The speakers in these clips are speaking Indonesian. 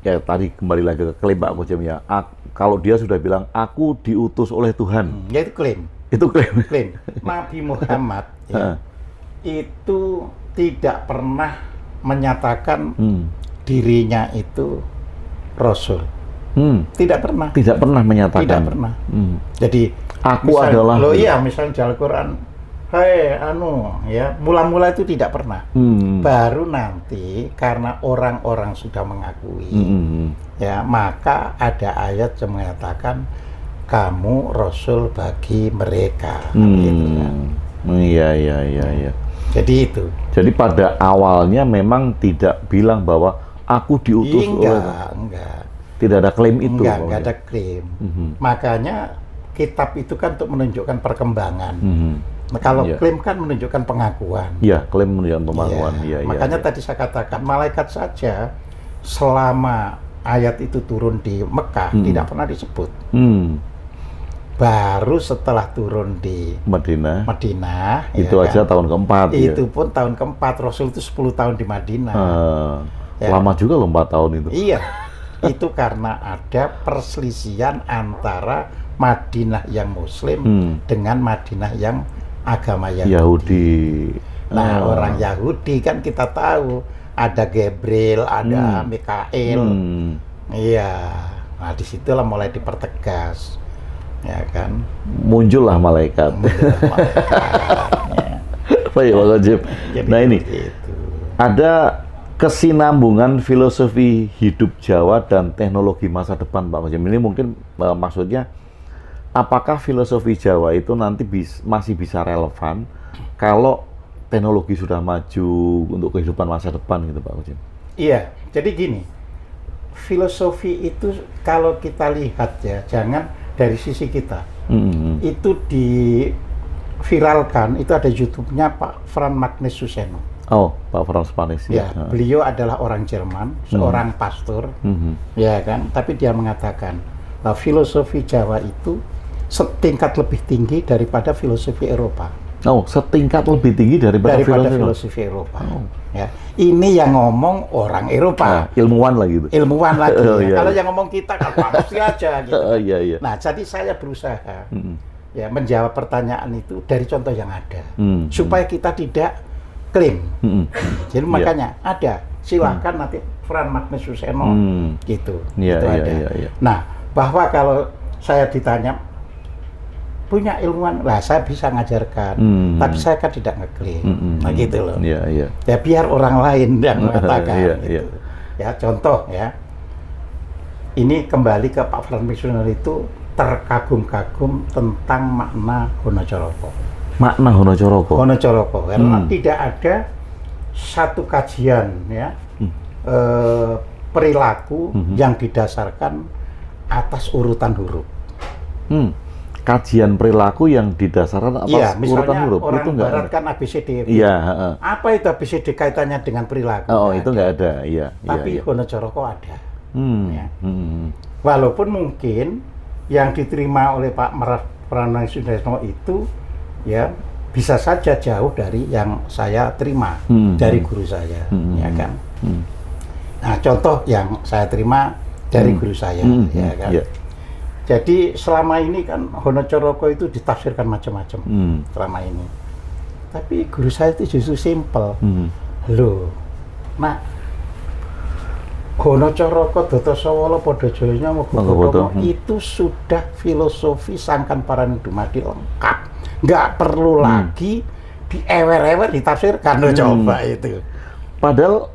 ya tadi kembali lagi ke klaim Pak Kojem ya. Kalau dia sudah bilang aku diutus oleh Tuhan, Ya itu klaim. itu klaim. Klaim. Nabi Muhammad ya, itu tidak pernah menyatakan dirinya itu Rasul. Tidak pernah. Tidak pernah menyatakan. Tidak pernah. Jadi aku adalah. Loh iya, misalnya di Al-Quran, hai ya, mula-mula itu tidak pernah. Baru nanti karena orang-orang sudah mengakui, ya, maka ada ayat yang mengatakan kamu Rasul bagi mereka. Gitu kan. Iya. Jadi itu. Jadi pada awalnya memang tidak bilang bahwa aku diutus Enggak. Tidak ada klaim itu. Enggak ada klaim. Makanya kitab itu kan untuk menunjukkan perkembangan. Nah, kalau klaim kan menunjukkan pengakuan. Iya, klaim menunjukkan pengakuan. Makanya tadi saya katakan malaikat saja selama ayat itu turun di Mekah tidak pernah disebut. Baru setelah turun di Madinah itu ya aja kan? tahun keempat. Itu pun tahun keempat. Rasul itu 10 tahun di Madinah. Lama juga loh 4 tahun itu. Iya. Itu karena ada perselisihan antara Madinah yang Muslim dengan Madinah yang agama Yahudi. Nah, orang Yahudi kan kita tahu ada Gabriel, ada Mikael. Iya. Nah, disitulah mulai dipertegas, ya kan? Muncullah malaikat. Baik, Pak Kojem. Nah ini ada kesinambungan filosofi hidup Jawa dan teknologi masa depan, Pak Kojem. Ini mungkin maksudnya apakah filosofi Jawa itu nanti masih bisa relevan kalau teknologi sudah maju untuk kehidupan masa depan gitu, Pak Kojem? Iya, jadi gini, filosofi itu kalau kita lihat ya, jangan dari sisi kita. Itu diviralkan, itu ada YouTube-nya Pak Frans Magnus Suseno. Oh, Pak Frans Magnus ya. Beliau adalah orang Jerman, seorang pastor, ya kan. Tapi dia mengatakan bahwa filosofi Jawa itu setingkat lebih tinggi daripada filosofi Eropa. Oh, setingkat lebih tinggi daripada filosofi Eropa. Ya, ini yang ngomong orang Eropa. Ilmuwan lagi. Ilmuwan lagi. Kalau yang ngomong kita kan manusia aja gitu. Nah, jadi saya berusaha ya menjawab pertanyaan itu dari contoh yang ada, supaya kita tidak klaim. Jadi makanya ada, silahkan nanti Frans Magnus Suseno gitu. Itu ada. Nah, bahwa kalau saya ditanya punya ilmuwan, lah saya bisa ngajarkan, tapi saya kan tidak ngeklaim. Nah gitu loh. Ya biar orang lain yang mengatakan. Gitu. Ya contoh ya, ini kembali ke Pak Frans Magnus Suseno itu terkagum-kagum tentang makna Honocoroko. Makna Honocoroko. Karena tidak ada satu kajian ya perilaku yang didasarkan atas urutan huruf. Kajian perilaku yang didasarkan atas urutan huruf. Orang itu enggak barat kan ABCD. Iya. Apa itu ABCD kaitannya dengan perilaku? Oh, itu enggak ada. Iya. Tapi Honocoroko ada. Ya. Walaupun mungkin yang diterima oleh Pak Frans Suseno itu ya bisa saja jauh dari yang saya terima dari guru saya, ya kan. Nah, contoh yang saya terima dari guru saya, ya kan. Jadi selama ini kan Honocoroko itu ditafsirkan macam-macam selama ini. Tapi guru saya itu justru simpel. Loh, nah Honocoroko Dotosowo Podojaya Mogopotomo itu sudah filosofi Sangkan Paraning Dumadi lengkap. Nggak perlu lagi diewer-ewer ditafsirkan. Coba itu. Padahal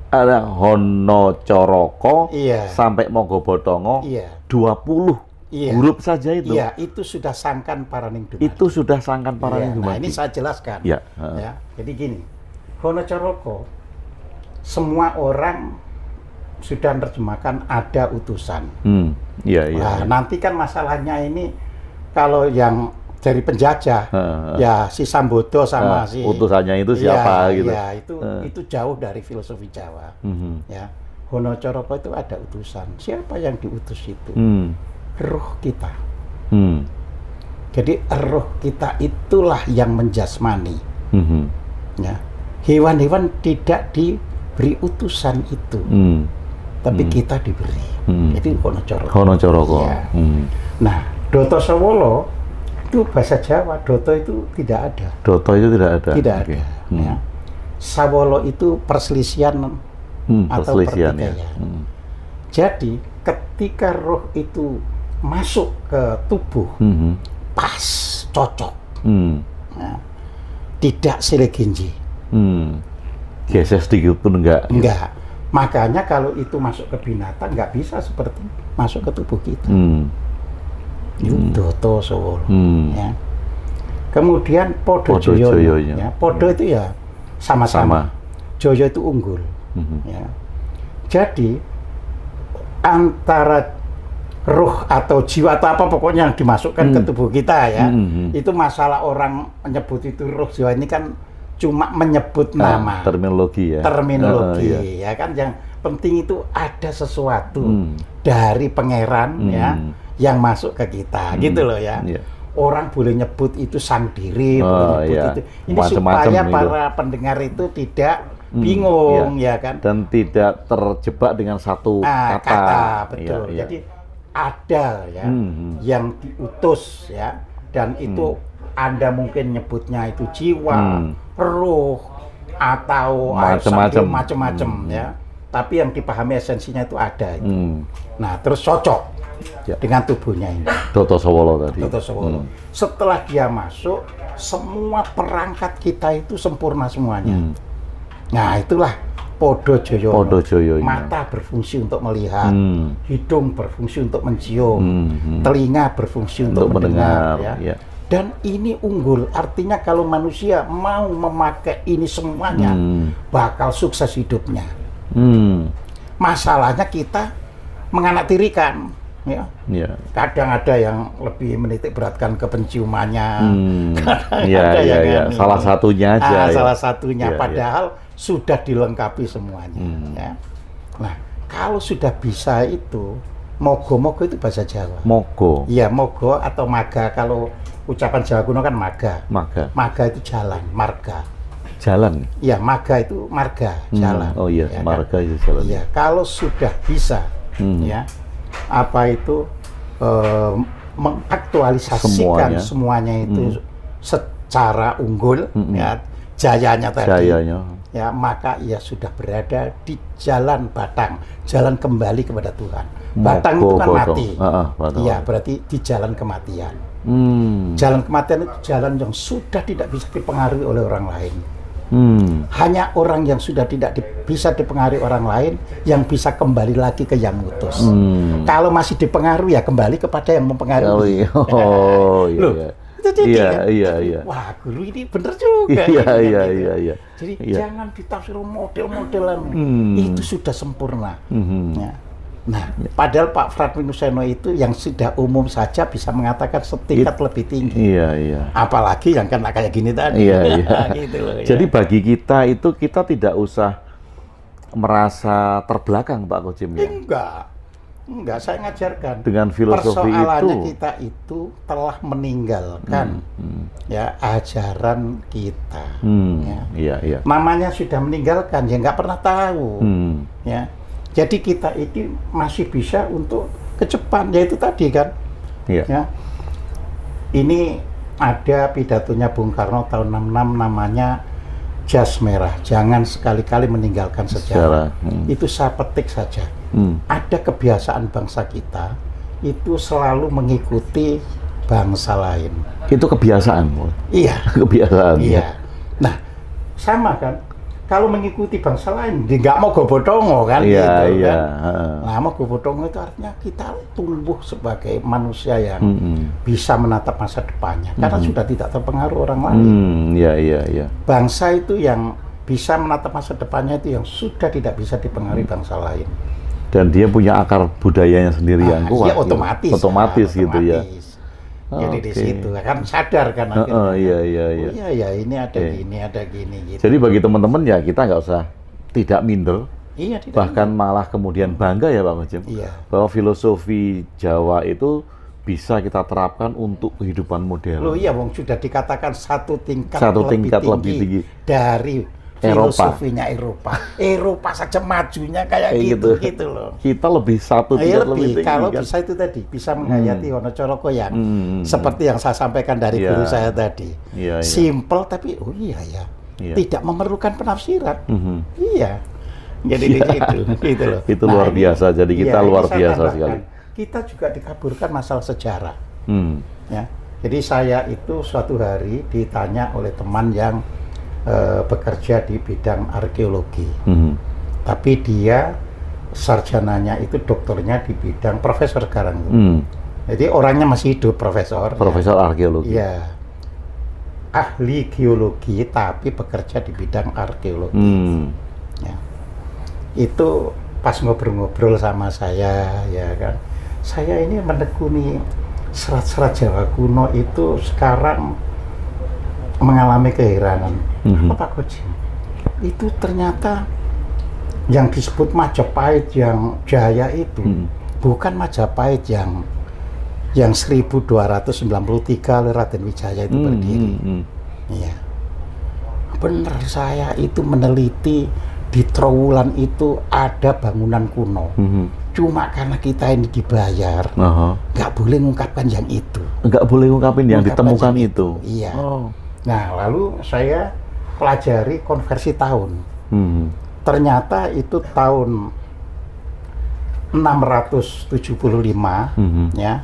ada Honocoroko sampai Mogopotongo 20 huruf saja itu. Iya, itu sudah Sangkan Paraning Dumadi. Itu sudah Sangkan Paraning Dumadi. Nah, ini saya jelaskan. Ya. Jadi gini, Honocoroko semua orang sudah menerjemahkan ada utusan. Nah, nanti kan masalahnya ini kalau yang dari penjajah, ya si Sambodo sama si utusannya itu siapa gitu. Ya, itu jauh dari filosofi Jawa. Ya, Honocoroko itu ada utusan. Siapa yang diutus itu? Ruh kita. Jadi ruh kita itulah yang menjasmani. Ya, hewan-hewan tidak diberi utusan itu. tapi kita diberi. Itu Honocoroko. Honocoroko. Ya. Nah, Doto Sawolo itu bahasa Jawa. Doto itu tidak ada. Doto itu tidak ada. Tidak ada. Ya. Sawolo itu perselisihan atau perselisihan, pertikaian. ya. Jadi ketika roh itu masuk ke tubuh, pas, cocok, nah, tidak selegenji. Geser sedikit pun enggak. Enggak. Makanya kalau itu masuk ke binatang nggak bisa seperti masuk ke tubuh kita. Itu Doto Sawolo. Ya. Kemudian Podo Joyo. Ya. Podo itu ya sama-sama. Joyo itu unggul. Ya. Jadi antara roh atau jiwa atau apa pokoknya yang dimasukkan ke tubuh kita ya, itu masalah orang menyebut itu roh jiwa ini kan cuma menyebut nama, terminologi ya. Terminologi ya kan, yang penting itu ada sesuatu dari pangeran ya yang masuk ke kita gitu loh ya. Orang boleh nyebut itu sang diri, boleh nyebut itu. Ini supaya para pendengar itu tidak bingung ya kan, dan tidak terjebak dengan satu kata. Betul. Jadi ada ya yang diutus ya, dan itu Anda mungkin nyebutnya itu jiwa, roh, atau macam-macam ya. Tapi yang dipahami esensinya itu ada itu. Nah, terus cocok dengan tubuhnya ini. Doto Sawolo tadi. Doto Sawolo. Setelah dia masuk, semua perangkat kita itu sempurna semuanya. Nah, itulah Podo Joyo. Podo Joyo. Mata berfungsi untuk melihat, hidung berfungsi untuk mencium, telinga berfungsi untuk mendengar. Ya. Dan ini unggul, artinya kalau manusia mau memakai ini semuanya, bakal sukses hidupnya. Masalahnya kita menganaktirikan. Ya. Kadang ada yang lebih menitik beratkan ke penciumannya, ada yang salah satunya aja. Salah satunya, padahal sudah dilengkapi semuanya. Ya. Nah, kalau sudah bisa itu, mogo-mogo itu bahasa Jawa. Mogo. Iya, mogo atau maga. Kalau ucapan Jawa kuno kan maga. Maga itu jalan, marga. Jalan. Iya, maga itu marga, jalan. Oh iya, ya, marga kan? Itu jalan. Iya, kalau sudah bisa, ya, apa itu mengaktualisasikan semuanya itu secara unggul, ya, jayanya tadi. Ya, maka ia sudah berada di jalan batang, jalan kembali kepada Tuhan. Batang itu kan mati. Iya, berarti di jalan kematian. Jalan kematian itu jalan yang sudah tidak bisa dipengaruhi oleh orang lain. Hanya orang yang sudah tidak bisa dipengaruhi orang lain yang bisa kembali lagi ke yang ngutus. Kalau masih dipengaruhi ya kembali kepada yang mempengaruhi. Loh, itu jadi kan? Wah, guru ini bener juga. Iya. Jadi jangan ditafsir model-modelan. Itu sudah sempurna. Ya. Nah, padahal Pak Fradminus Seno itu yang sudah umum saja bisa mengatakan setingkat lebih tinggi. Iya. Apalagi yang kena kayak gini tadi. Iya. Gitu loh, jadi bagi kita itu kita tidak usah merasa terbelakang, Pak Kojim ya. Enggak, saya ngajarkan. Dengan filosofi persoalannya kita itu telah meninggalkan ya ajaran kita. Iya. Namanya sudah meninggalkan, ya nggak pernah tahu. Ya. Jadi kita ini masih bisa untuk ke depan, yaitu tadi kan. Ya. Ini ada pidatonya Bung Karno tahun 66 namanya Jas Merah. Jangan sekali-kali meninggalkan sejarah. Itu saya petik saja. Ada kebiasaan bangsa kita itu selalu mengikuti bangsa lain. Itu kebiasaan. Iya. Kebiasaan. Iya. Nah, sama kan. Kalau mengikuti bangsa lain, dia nggak mau gobodongo kan, gitu kan. Nah, mau gobodongo itu artinya kita tumbuh sebagai manusia yang bisa menatap masa depannya, karena sudah tidak terpengaruh orang lain. Iya. Bangsa itu yang bisa menatap masa depannya itu yang sudah tidak bisa dipengaruhi bangsa lain. Dan dia punya akar budayanya sendiri yang kuat. Ya, otomatis gitu ya. Jadi di situ kan sadar kan akhirnya. Iya. Ini ada gini gitu. Jadi bagi teman-teman ya kita nggak usah tidak minder. Iya, bahkan malah kemudian bangga ya Pak Kojim. Iya. Bahwa filosofi Jawa itu bisa kita terapkan untuk kehidupan modern. Loh iya, wong sudah dikatakan satu tingkat lebih tinggi dari filosofinya Eropa saja majunya kayak gitu loh. Kita lebih satu tingkat lebih tinggi. Kalau kan? bisa itu tadi bisa menghayati Wonocoroko yang seperti yang saya sampaikan dari guru saya tadi. Simple tapi tidak memerlukan penafsiran. Iya. Jadi itu loh. Itu luar biasa. Jadi kita luar biasa sekali. Kita juga dikaburkan masalah sejarah. Ya. Jadi saya itu suatu hari ditanya oleh teman yang bekerja di bidang arkeologi, tapi dia sarjananya itu doktornya di bidang profesor sekarang. Jadi orangnya masih hidup profesor arkeologi. Iya, ahli geologi tapi bekerja di bidang arkeologi. Ya. Itu pas ngobrol-ngobrol sama saya, ya kan, saya ini menekuni serat-serat Jawa kuno itu sekarang mengalami keheranan. Pak Koji, itu ternyata yang disebut Majapahit yang jaya itu bukan Majapahit yang 1293 oleh Raden Wijaya itu berdiri. Iya, benar, saya itu meneliti di Trowulan itu ada bangunan kuno. Cuma karena kita ini dibayar, nggak boleh ngungkapkan yang itu. Nggak boleh ngungkapin yang ditemukan itu. Iya. Nah, lalu saya pelajari konversi tahun. Ternyata itu tahun 675 ya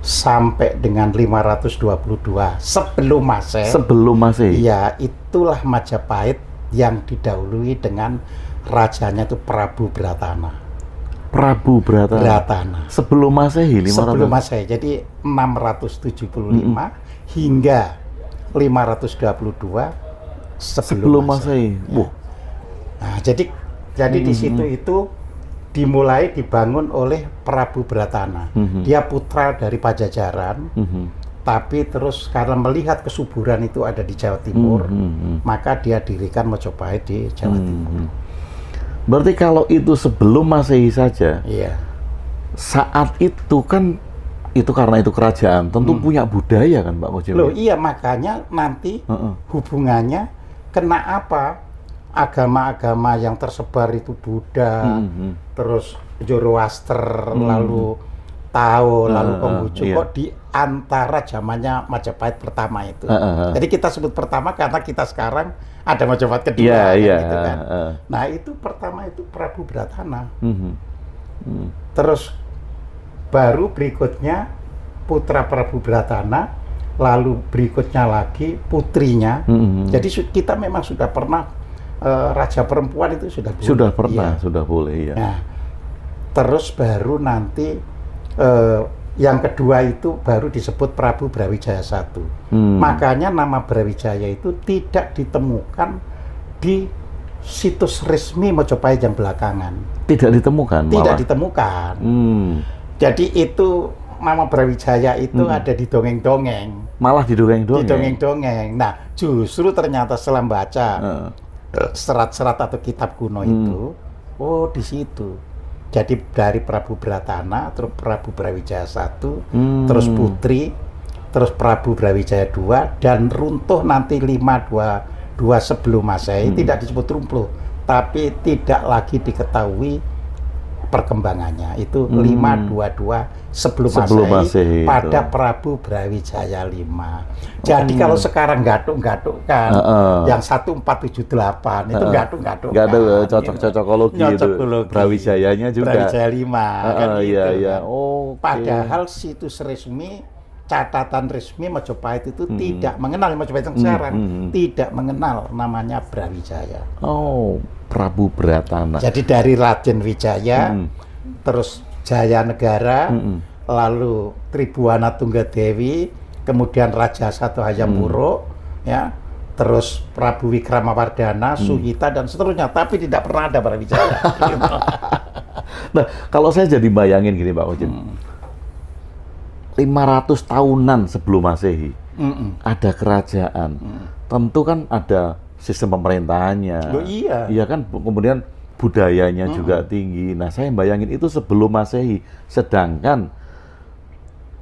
sampai dengan 522 sebelum Masehi. Sebelum Masehi. Ya, itulah Majapahit yang didahului dengan rajanya itu Prabu Bratana. Prabu Bratana. Sebelum Masehi, 500. Sebelum Masehi. Jadi 675 hingga 522 sebelum Masehi. Ya. Nah, jadi di situ itu dimulai dibangun oleh Prabu Bratana. Dia putra dari Pajajaran, tapi terus karena melihat kesuburan itu ada di Jawa Timur, maka dia dirikan Majapahit di Jawa Timur. Berarti kalau itu sebelum Masehi saja, iya. Saat itu kan itu karena itu kerajaan, tentu punya budaya kan Pak Koji? Loh iya, makanya nanti hubungannya kenapa agama-agama yang tersebar itu Buddha, terus Zoroaster, lalu Tao, lalu Konghucu, kok di antara zamannya Majapahit pertama itu. Jadi kita sebut pertama karena kita sekarang ada Majapahit kedua, gitu kan. Nah itu pertama itu Prabu Bratana. Terus baru berikutnya putra Prabu Bratana, lalu berikutnya lagi putrinya. Jadi kita memang sudah pernah raja perempuan itu sudah boleh. Sudah pernah, sudah boleh ya. Nah, terus baru nanti yang kedua itu baru disebut Prabu Brawijaya I. Makanya nama Brawijaya itu tidak ditemukan di situs resmi Majapahit yang belakangan. Tidak ditemukan? Tidak ditemukan. Jadi itu nama Brawijaya itu ada di dongeng-dongeng. Malah di dongeng-dongeng? Di dongeng-dongeng. Nah, justru ternyata setelah baca serat-serat atau kitab kuno itu, oh di situ. Jadi dari Prabu Bratana, terus Prabu Brawijaya I, terus putri, terus Prabu Brawijaya II, dan runtuh nanti 522 sebelum Masehi, tidak disebut runtuh, tapi tidak lagi diketahui perkembangannya. Itu 522 sebelum Masehi pada itu. Prabu Brawijaya V. Jadi kalau sekarang gatuk-gatukkan yang 1478 itu gatuk-gatuk. Nggak ada cocok-cocokologi itu. Brawijayanya juga. Brawijaya V kan iya, gitu. iya. Padahal situs resmi, catatan resmi Majapahit itu tidak mengenal Majapahit yang sekarang, tidak mengenal namanya Brawijaya. Oh, Prabu Bratana. Jadi dari Raden Wijaya, terus Jaya Negara, lalu Tribuana Tunggadewi, kemudian Raja Satu Hayam-Wuruk, ya, terus Prabu Wikramawardhana, Suhita dan seterusnya. Tapi tidak pernah ada Brawijaya. Nah, kalau saya jadi bayangin gini Pak Koji, 500 tahunan sebelum Masehi ada kerajaan, tentu kan ada sistem pemerintahannya. Oh, iya. Iya kan, kemudian budayanya juga tinggi. Nah, saya bayangin itu sebelum Masehi. Sedangkan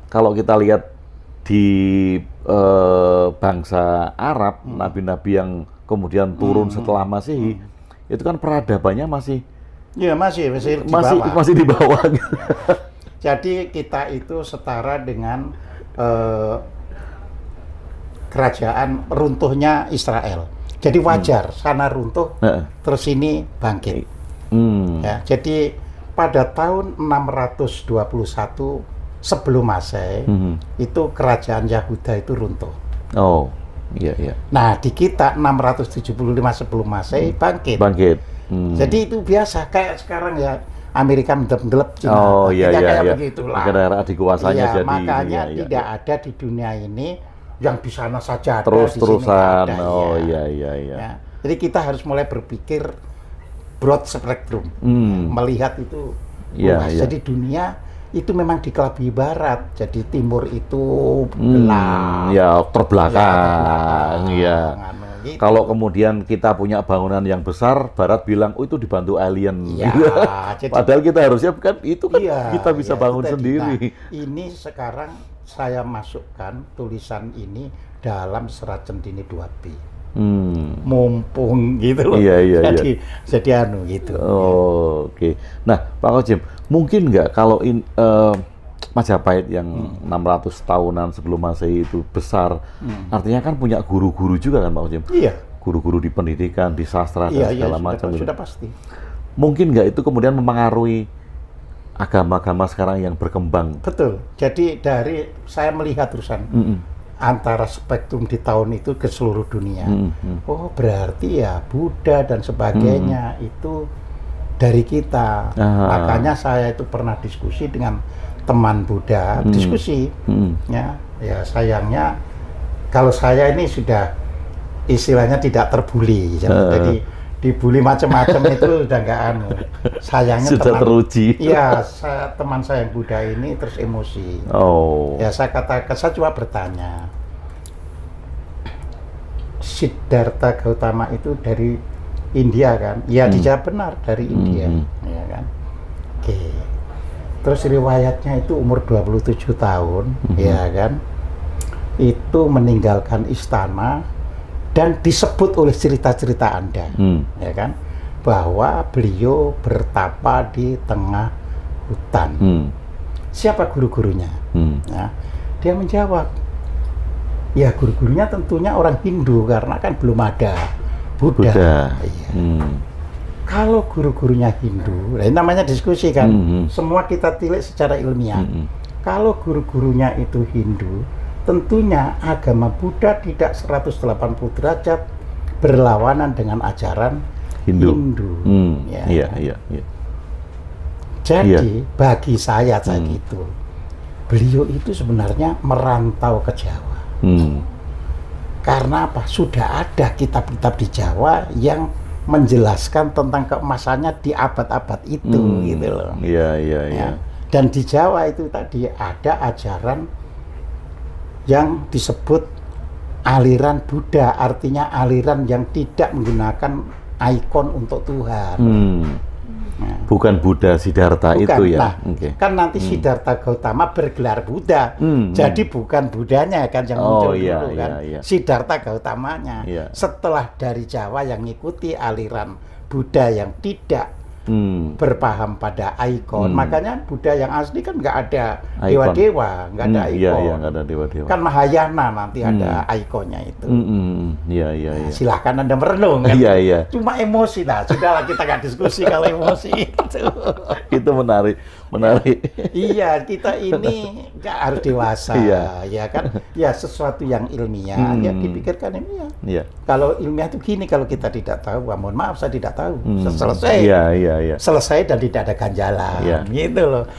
kalau kita lihat di bangsa Arab, nabi-nabi yang kemudian turun setelah Masehi, itu kan peradabannya masih Ya masih di bawah. masih di bawah. Jadi kita itu setara dengan kerajaan runtuhnya Israel. Jadi wajar sana runtuh, terus ini bangkit. Ya, jadi pada tahun 621 sebelum Masehi itu kerajaan Yahuda itu runtuh. Oh, iya iya. Nah di kita 675 sebelum Masehi bangkit. Jadi itu biasa kayak sekarang ya Amerika mendelep Cina. Oh iya iya. Kayak begitulah. Daerah adik kuasanya Iya, jadi. makanya tidak ada di dunia ini yang di sana saja ada, terus-terusan. di sini ada, Oh iya iya iya. Ya. Jadi kita harus mulai berpikir broad spectrum, melihat itu luas. Jadi dunia itu memang dikelabui barat, jadi timur itu gelap. Ya terbelakang. Ya. Gitu. Kalau kemudian kita punya bangunan yang besar, barat bilang, oh itu dibantu alien. Ya, jadi, padahal kita harusnya kan itu kan iya, kita bisa bangun sendiri. Nah, ini sekarang saya masukkan tulisan ini dalam serat Centini 2B. Mumpung gitu loh. Iya. Jadi anu gitu. Oh, oke. Nah, Pak Kojim, mungkin nggak kalau Majapahit yang 600 tahunan sebelum Masehi itu besar, artinya kan punya guru-guru juga kan Pak Kojim? Iya. Guru-guru di pendidikan, di sastra dan segala macam. Sudah pasti. Mungkin nggak itu kemudian mempengaruhi agama-agama sekarang yang berkembang? Betul. Jadi dari saya melihat terusan antara spektrum di tahun itu ke seluruh dunia. Oh berarti ya Buddha dan sebagainya itu dari kita. Makanya saya itu pernah diskusi dengan teman Buddha, diskusi. Ya sayangnya kalau saya ini sudah istilahnya tidak terbuli. Jadi dibully macam-macam itu udah nggak anu. Sayangnya sudah teruji. Iya, teman saya yang Buddha ini terus emosi. Oh. Ya saya katakan, saya cuma bertanya. Siddhartha Gautama itu dari India kan? Ya dijawab benar dari India, ya kan? Oke. Terus riwayatnya itu umur 27 tahun, ya kan? Itu meninggalkan istana dan disebut oleh cerita-cerita Anda, ya kan? Bahwa beliau bertapa di tengah hutan. Siapa guru-gurunya? Nah, dia menjawab, ya guru-gurunya tentunya orang Hindu karena kan belum ada Buddha. Iya. Kalau guru-gurunya Hindu, ini namanya diskusi kan, semua kita tilik secara ilmiah. Kalau guru-gurunya itu Hindu, tentunya agama Buddha tidak 180 derajat berlawanan dengan ajaran Hindu. Iya. Jadi bagi saya gitu, beliau itu sebenarnya merantau ke Jawa. Karena apa? Sudah ada kitab-kitab di Jawa yang menjelaskan tentang keemasannya di abad-abad itu, gitu loh. Iya. Dan di Jawa itu tadi ada ajaran yang disebut aliran Buddha, artinya aliran yang tidak menggunakan ikon untuk Tuhan. Nah, bukan Buddha Siddhartha itu ya? Nah, kan nanti Siddhartha Gautama bergelar Buddha, jadi bukan Buddhanya kan yang muncul dulu kan, Siddhartha Gautamanya. Setelah dari Jawa yang ngikuti aliran Buddha yang tidak berpaham pada ikon, makanya Buddha yang asli kan nggak ada dewa-dewa, nggak ada ikon. Iya, nggak ada dewa-dewa. Kan Mahayana nanti ada ikonnya itu. Iya. Silahkan Anda merenung kan. Iya. Cuma emosi lah, sudahlah kita nggak diskusi kalau emosi itu. Itu menarik. Iya, kita ini nggak harus dewasa, ya kan? Ya sesuatu yang ilmiah, ya dipikirkan ilmiah. Iya. Kalau ilmiah itu gini, kalau kita tidak tahu, mohon maaf saya tidak tahu. Selesai. Iya. Selesai dan tidak ada ganjalan, gitu loh.